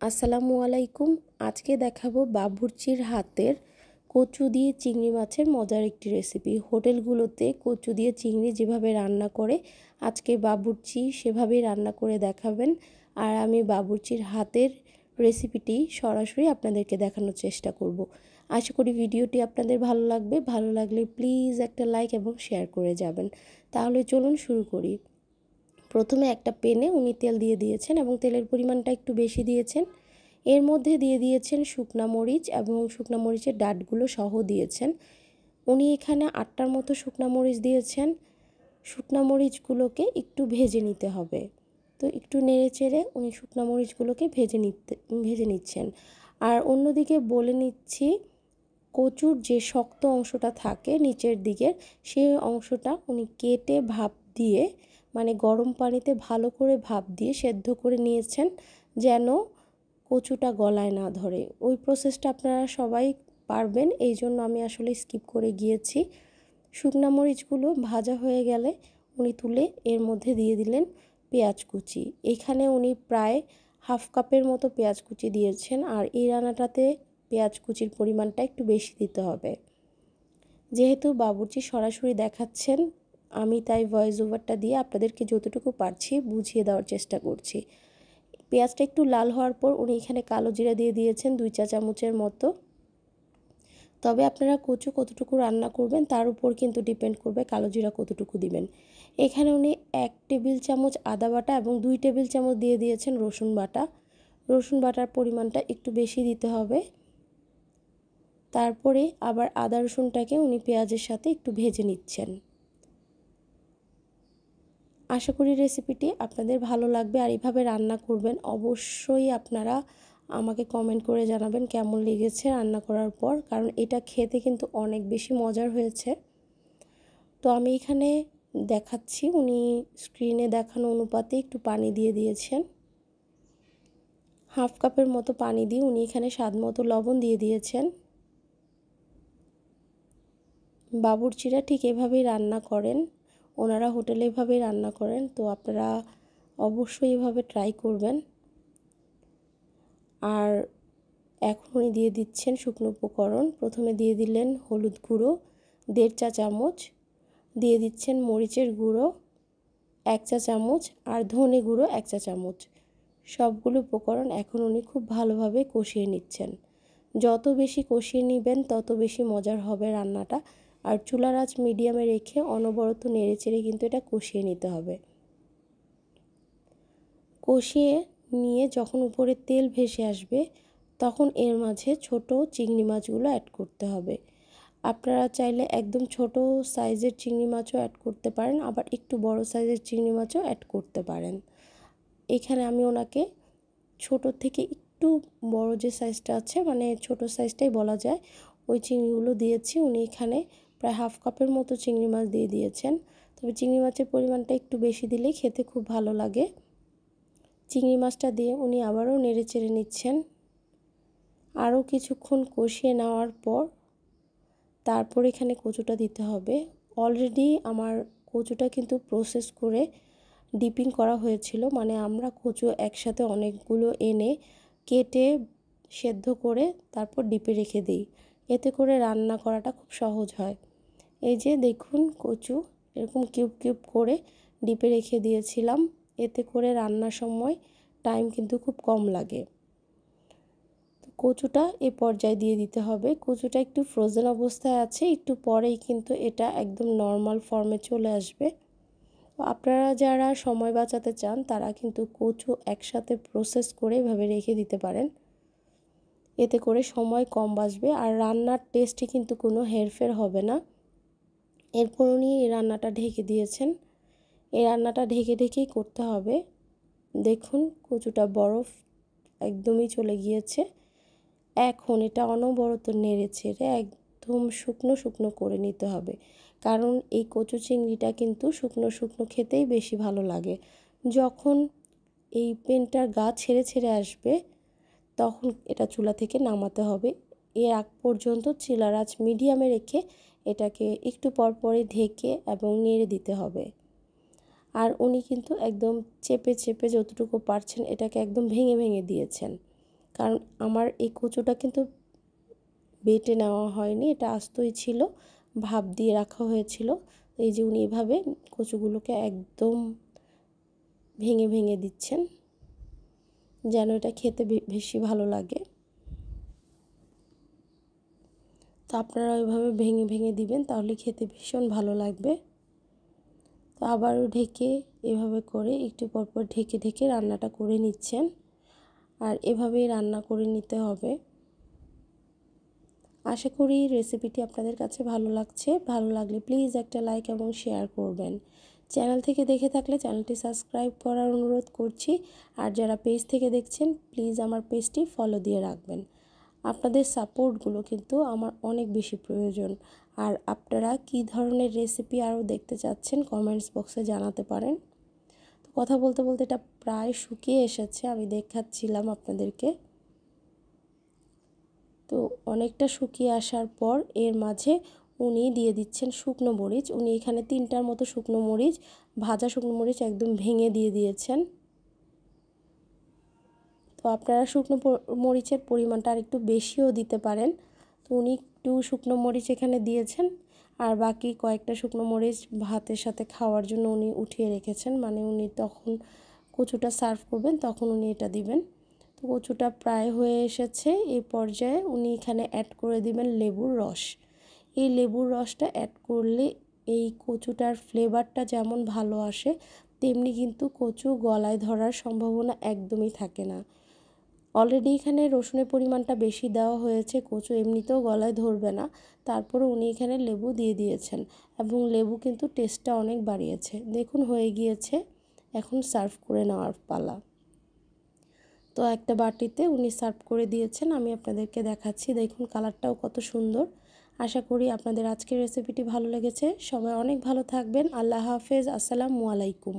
আসসালামু আলাইকুম। আজকে দেখাবো বাবুর্চির হাতের কচু দিয়ে চিংড়ি মাছের মজার একটি রেসিপি। হোটেলগুলোতে কচু দিয়ে চিংড়ি যেভাবে রান্না করে আজকে বাবুর্চি সেভাবেই রান্না করে দেখাবেন। আর আমি বাবুর্চির হাতের রেসিপিটি সরাসরি আপনাদেরকে দেখানোর চেষ্টা করব। আশা করি ভিডিওটি আপনাদের ভালো লাগবে। ভালো লাগলে প্লিজ একটা লাইক এবং শেয়ার করে যাবেন। তাহলে চলুন শুরু করি। প্রথমে একটা প্যানে উনি তেল দিয়ে দিয়েছেন এবং তেলের পরিমাণটা একটু বেশি দিয়েছেন। এর মধ্যে দিয়ে দিয়েছেন শুকনা মরিচ এবং শুকনা মরিচের ডাঁটগুলো সহ দিয়েছেন। উনি এখানে 8টার মতো শুকনা মরিচ দিয়েছেন। শুকনা মরিচগুলোকে একটু ভেজে নিতে হবে। তো একটু নেড়ে চেড়ে উনি শুকনা মরিচগুলোকে ভেজে নিচ্ছেন। আর অন্যদিকে বলে নিচ্ছি, কচুর যে শক্ত অংশটা থাকে নিচের দিকের, সেই অংশটা উনি কেটে ভাপ দিয়ে, মানে গরম পানিতে ভালো করে ভাপ দিয়ে সেদ্ধ করে নিয়েছেন, যেন কচুটা গলায় না ধরে। ওই প্রসেসটা আপনারা সবাই পারবেন, এই জন্য আমি আসলে স্কিপ করে গিয়েছি। শুকনা মরিচগুলো ভাজা হয়ে গেলে উনি তুলে এর মধ্যে দিয়ে দিলেন পেঁয়াজ কুচি। এখানে উনি প্রায় হাফ কাপের মতো পেঁয়াজ কুচি দিয়েছেন। আর এই রান্নাটাতে পেঁয়াজ কুচির পরিমাণটা একটু বেশি দিতে হবে। যেহেতু বাবুর্চি সরাসরি দেখাচ্ছেন, আমি তাই ভয়েস ওভারটা দিয়ে আপনাদেরকে যতটুকু পারছি বুঝিয়ে দেওয়ার চেষ্টা করছি। পেঁয়াজটা একটু লাল হওয়ার পর উনি এখানে কালো জিরা দিয়ে দিয়েছেন 2 চা চামচের মতো। তবে আপনারা কচু কতটুকু রান্না করবেন তার উপর কিন্তু ডিপেন্ড করবে কালো জিরা কতটুকু দিবেন। এখানে উনি 1 টেবিল চামচ আদা বাটা এবং 2 টেবিল চামচ দিয়ে দিয়েছেন রসুন বাটা। রসুন বাটার পরিমাণটা একটু বেশি দিতে হবে। তারপরে আবার আদা রসুনটাকে উনি পেঁয়াজের সাথে একটু ভেজে নিচ্ছেন। আশা করি রেসিপিটি আপনাদের ভালো লাগবে আর এইভাবে রান্না করবেন। অবশ্যই আপনারা আমাকে কমেন্ট করে জানাবেন কেমন লেগেছে রান্না করার পর, কারণ এটা খেতে কিন্তু অনেক বেশি মজার হয়েছে। তো আমি এখানে দেখাচ্ছি, উনি স্ক্রিনে দেখানো অনুপাতে একটু পানি দিয়ে দিয়েছেন। হাফ কাপের মতো পানি দিয়ে উনি এখানে স্বাদ মতো লবণ দিয়ে দিয়েছেন। বাবুর্চিরা ঠিক এভাবেই রান্না করেন, ওনারা হোটেলে এভাবেই রান্না করেন। তো আপনারা অবশ্যই এভাবে ট্রাই করবেন। আর এখন উনি দিয়ে দিচ্ছেন শুকনো উপকরণ। প্রথমে দিয়ে দিলেন হলুদ গুঁড়ো 1.5 চা চামচ, দিয়ে দিচ্ছেন মরিচের গুঁড়ো 1 চা চামচ আর ধনে গুঁড়ো 1 চা চামচ। সবগুলো উপকরণ এখন উনি খুব ভালোভাবে কষিয়ে নিচ্ছেন। যত বেশি কষিয়ে নেবেন তত বেশি মজার হবে রান্নাটা। আর চুলার আঁচ মিডিয়ামে রেখে অনবরত নেড়েচেড়ে কিন্তু এটা কষিয়ে নিতে হবে। কষিয়ে নিয়ে যখন উপরে তেল ভেসে আসবে তখন এর মাঝে ছোট চিংড়ি মাছগুলো অ্যাড করতে হবে। আপনারা চাইলে একদম ছোট সাইজের চিংড়ি মাছও অ্যাড করতে পারেন, আবার একটু বড় সাইজের চিংড়ি মাছও অ্যাড করতে পারেন। এখানে আমি ওনাকে ছোট থেকে একটু বড় যে সাইজটা আছে, মানে ছোট সাইজটাই বলা যায়, ওই চিংড়িগুলো দিয়েছি। উনি এখানে প্রায় হাফ কাপের মতো চিংড়ি মাছ দিয়ে দিয়েছেন। তবে চিংড়ি মাছের পরিমাণটা একটু বেশি দিলেই খেতে খুব ভালো লাগে। চিংড়ি মাছটা দিয়ে উনি আবারও নেড়ে চেড়ে নিচ্ছেন। আরও কিছুক্ষণ কষিয়ে নেওয়ার পর তারপর এখানে কচুটা দিতে হবে। অলরেডি আমার কচুটা কিন্তু প্রসেস করে ডিপিং করা হয়েছিল, মানে আমরা কচু একসাথে অনেকগুলো এনে কেটে সেদ্ধ করে তারপর ডিপে রেখে দিই। এতে করে রান্না করাটা খুব সহজ হয়। এই যে দেখুন, কচু এরকম কিউব কিউব করে ডিপে রেখে দিয়েছিলাম। এতে করে রান্নার সময় টাইম কিন্তু খুব কম লাগে। তো কচুটা এ পর্যায়ে দিয়ে দিতে হবে। কচুটা একটু ফ্রোজেন অবস্থায় আছে, একটু পরেই কিন্তু এটা একদম নর্মাল ফর্মে চলে আসবে। আপনারা যারা সময় বাঁচাতে চান তারা কিন্তু কচু একসাথে প্রসেস করে এভাবে রেখে দিতে পারেন। এতে করে সময় কম বাঁচবে আর রান্নার টেস্টে কিন্তু কোনো হেরফের হবে না। এরপর উনি এই রান্নাটা ঢেকে দিয়েছেন। এই রান্নাটা ঢেকে ঢেকেই করতে হবে। দেখুন, কচুটা বরফ একদমই চলে গিয়েছে। এখন এটা অনবরত নেড়ে ছেড়ে একদম শুকনো শুকনো করে নিতে হবে, কারণ এই কচু চিংড়িটা কিন্তু শুকনো শুকনো খেতেই বেশি ভালো লাগে। যখন এই পেনটার গা ছেড়ে ছেড়ে আসবে তখন এটা চুলা থেকে নামাতে হবে। এর আগ পর্যন্ত চুলার আঁচ মিডিয়ামে রেখে এটাকে একটু পরপরই ঢেকে এবং নেড়ে দিতে হবে। আর উনি কিন্তু একদম চেপে চেপে যতটুকু পারছেন এটাকে একদম ভেঙে ভেঙে দিয়েছেন। কারণ আমার এই কচুটা কিন্তু বেটে নেওয়া হয়নি, এটা আস্তই ছিল, ভাপ দিয়ে রাখা হয়েছিল। এই যে উনি এভাবে কচুগুলোকে একদম ভেঙে ভেঙে দিচ্ছেন যেন এটা খেতে বেশি ভালো লাগে। তো আপনারা ওইভাবে ভেঙে ভেঙে দিবেন, তাহলে খেতে ভীষণ ভালো লাগবে। তো আবারও ঢেকে এভাবে করে একটু পরপর ঢেকে ঢেকে রান্নাটা করে নিচ্ছেন, আর এভাবেই রান্না করে নিতে হবে। আশা করি রেসিপিটি আপনাদের কাছে ভালো লাগছে। ভালো লাগলে প্লিজ একটা লাইক এবং শেয়ার করবেন। চ্যানেল থেকে দেখে থাকলে চ্যানেলটি সাবস্ক্রাইব করার অনুরোধ করছি, আর যারা পেজ থেকে দেখছেন প্লিজ আমার পেজটি ফলো দিয়ে রাখবেন। আপনাদের সাপোর্টগুলো কিন্তু আমার অনেক বেশি প্রয়োজন। আর আপনারা কী ধরনের রেসিপি আরও দেখতে চাচ্ছেন কমেন্টস বক্সে জানাতে পারেন। তো কথা বলতে বলতে এটা প্রায় শুকিয়ে এসেছে, আমি দেখাচ্ছিলাম আপনাদেরকে। তো অনেকটা শুকিয়ে আসার পর এর মাঝে উনি দিয়ে দিচ্ছেন শুকনো মরিচ। উনি এখানে 3টার মতো শুকনো মরিচ, ভাজা শুকনো মরিচ একদম ভেঙে দিয়ে দিয়েছেন। তো আপনারা শুকনো মরিচের পরিমাণটা আর একটু বেশিও দিতে পারেন। তো উনি একটু শুকনো মরিচ এখানে দিয়েছেন, আর বাকি কয়েকটা শুকনো মরিচ ভাতের সাথে খাওয়ার জন্য উনি উঠিয়ে রেখেছেন, মানে উনি তখন কচুটা সার্ভ করবেন তখন উনি এটা দিবেন। তো কচুটা প্রায় হয়ে এসেছে, এই পর্যায়ে উনি এখানে অ্যাড করে দিবেন লেবুর রস। এই লেবুর রসটা অ্যাড করলে এই কচুটার ফ্লেভারটা যেমন ভালো আসে, তেমনি কিন্তু কচু গলায় ধরার সম্ভাবনা একদমই থাকে না। অলরেডি এখানে রসুনের পরিমাণটা বেশি দেওয়া হয়েছে, কচু এমনিতেও গলায় ধরবে না, তারপরে উনি এখানে লেবু দিয়ে দিয়েছেন এবং লেবু কিন্তু টেস্টটা অনেক বাড়িয়েছে। দেখুন হয়ে গিয়েছে, এখন সার্ভ করে নেওয়ার পালা। তো একটা বাটিতে উনি সার্ভ করে দিয়েছেন, আমি আপনাদেরকে দেখাচ্ছি। দেখুন কালারটাও কত সুন্দর। আশা করি আপনাদের আজকের রেসিপিটি ভালো লেগেছে। সবাই অনেক ভালো থাকবেন। আল্লাহ হাফেজ। আসসালামু আলাইকুম।